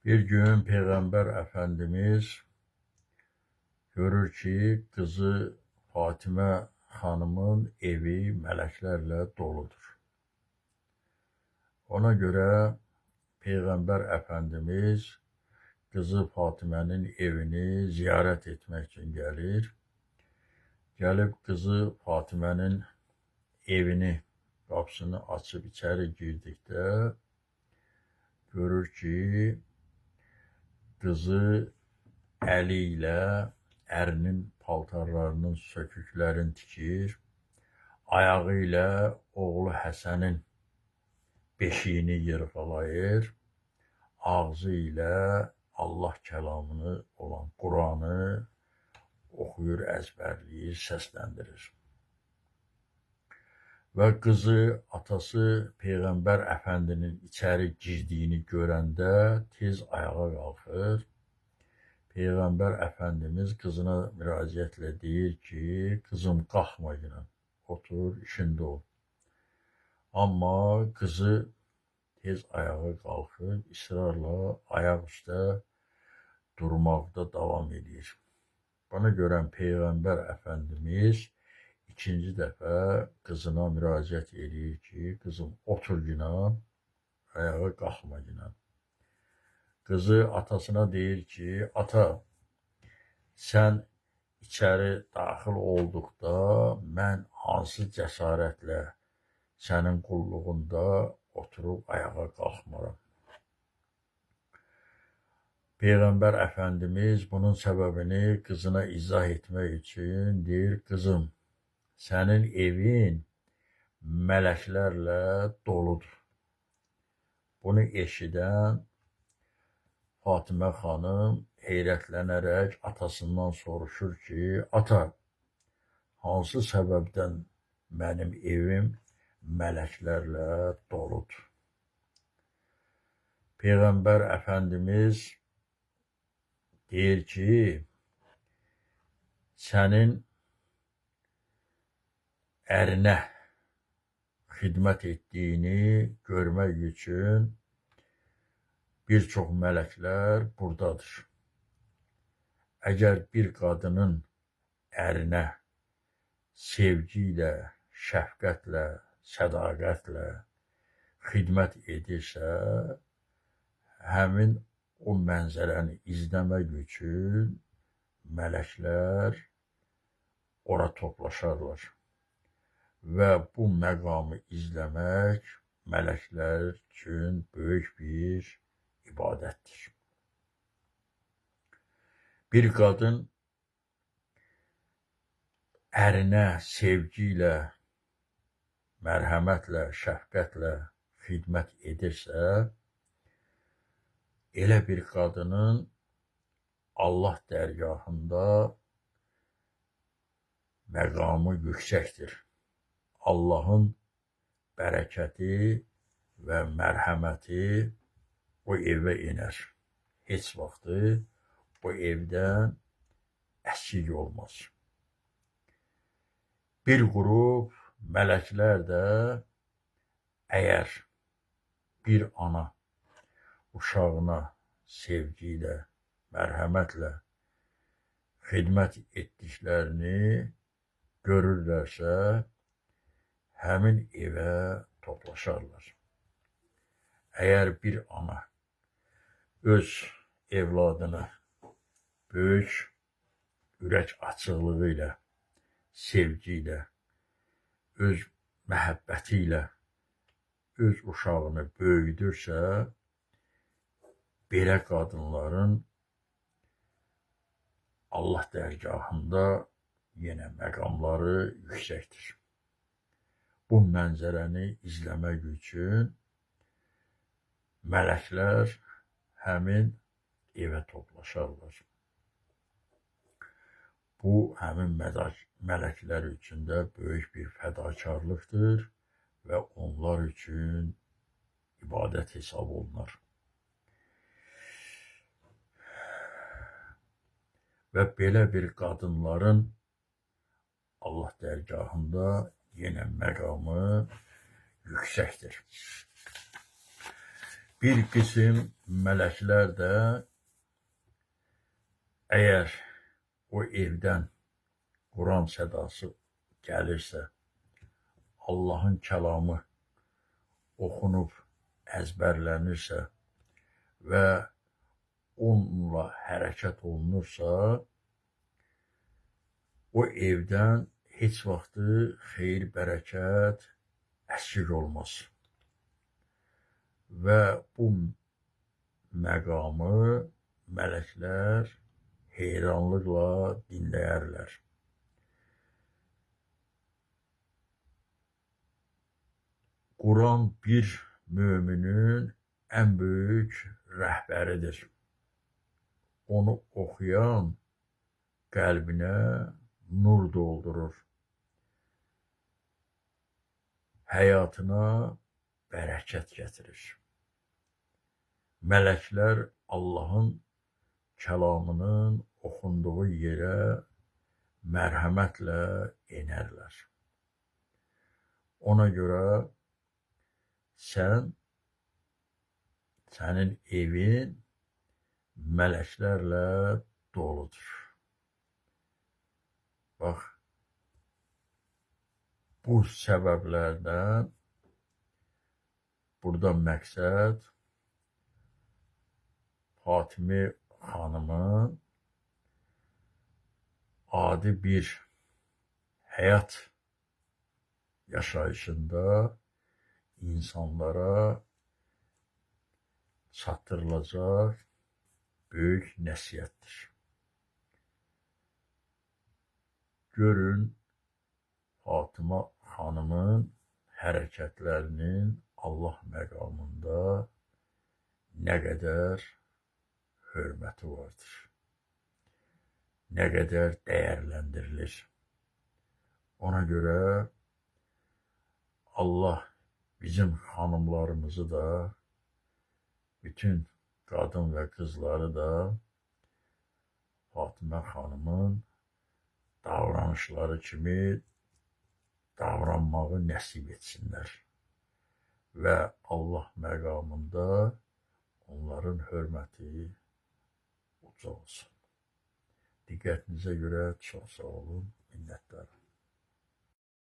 Bir gün Peygamber Efendimiz görür ki kızı Fatime Hanım'ın evi meleklerle doludur. Ona göre Peygamber Efendimiz kızı Fatime'nin evini ziyaret etmek için gelir. Gelip kızı Fatime'nin evini, kapısını açıp içeri girdikte görür ki kızı eliyle erinin paltarlarının söküklerini tikir, ayağıyla oğlu Həsənin beşiğini yırğalayır, ağzı ilə Allah kəlamını olan Kur'an'ı oxuyur, əzbərləyir, səsləndirir. Və qızı atası Peyğəmbər Əfəndinin içəri girdiyini görəndə tez ayağa qalxır. Peyğəmbər Əfəndimiz qızına müraciətlə deyir ki, qızım qalxma yine, otur, işində ol. Amma qızı tez ayağa qalxıb, ısrarla ayaq üstə durmaqda davam edir. Buna görən Peyğəmbər Əfəndimiz ikinci dəfə qızına müraciət edir ki, qızım otur yine, ayağa qalxma yine. Kızı atasına deyir ki, ata, sən içəri daxil olduqda mən hansı cəsarətlə sənin qulluğunda oturub ayağa qalxmaram. Peyğəmbər Əfəndimiz bunun səbəbini qızına izah etmək üçün deyir, qızım, sənin evin mələklərlə doludur. Bunu eşidən Fatimə xanım heyrətlənərək atasından soruşur ki, ata, hansı səbəbdən mənim evim mələklərlə doludur? Peyğəmbər Əfəndimiz deyir ki, sənin ərinə xidmət etdiyini görmək üçün bir çox mələklər buradadır. Əgər bir qadının ərinə sevgi ilə, şəfqətlə, sədaqətlə xidmət edirsə, həmin o mənzərəni izləmək üçün mələklər ora toplaşarlar. Və bu məqamı izləmək mələklər üçün böyük bir ibadətdir. Bir qadın ərinə sevgi ilə, mərhəmətlə, şəfqətlə xidmət edirsə, elə bir qadının Allah dərgahında məqamı yüksəkdir. Allahın bərəkəti və mərhəməti o evə iner. Heç vaxtı o evdən əksik olmaz. Bir qrup mələklər də əgər bir ana uşağına sevgi ilə, mərhəmətlə xidmət etdiklərini görürlərsə, həmin evə toplaşarlar. Əgər bir ana öz evladını böyük ürək açıqlığı ilə, sevgi ilə, öz məhəbbəti ilə öz uşağını böyüdürsə, belə qadınların Allah dərgahında yenə məqamları yüksəkdir. Bu mənzərəni izləmək üçün mələklər həmin evə toplaşarlar. Bu, həmin mələklər üçün də böyük bir fədakarlıqdır və onlar üçün ibadət hesab olunar. Və belə bir qadınların Allah dərgahında yenə məqamı yüksəkdir. Bir qism mələklər də əgər o evdən Quran sədası gəlirsə, Allahın kəlamı oxunub əzbərlənirsə və onunla hərəkət olunursa, o evdən heç vaxtı xeyir, bərəkət əskik olmaz. Və bu məqamı mələklər heyranlıqla dinləyərlər. Quran bir müminin ən böyük rəhbəridir. Onu oxuyan qəlbinə nur doldurur. Həyatına bərəkət gətirir. Mələklər Allahın kəlamının oxunduğu yerə mərhəmətlə enərlər. Ona görə sənin evin mələklərlə doludur. Bax, bu səbəblərdən burada məqsəd Fatimi xanımın adi bir həyat yaşayışında insanlara çatdırılacaq böyük nəsihətdir. Görün, Fatıma xanımın hərəkətlərinin Allah məqamında nə qədər hörməti vardır, nə qədər dəyərləndirilir. Ona görə Allah bizim xanımlarımızı da, bütün qadın və qızları da Fatıma xanımın davranışları kimi davranmağı nəsib etsinlər və Allah məqamında onların hörməti uca olsun. Diqqətinizə görə çox sağ olun, minnətdarım.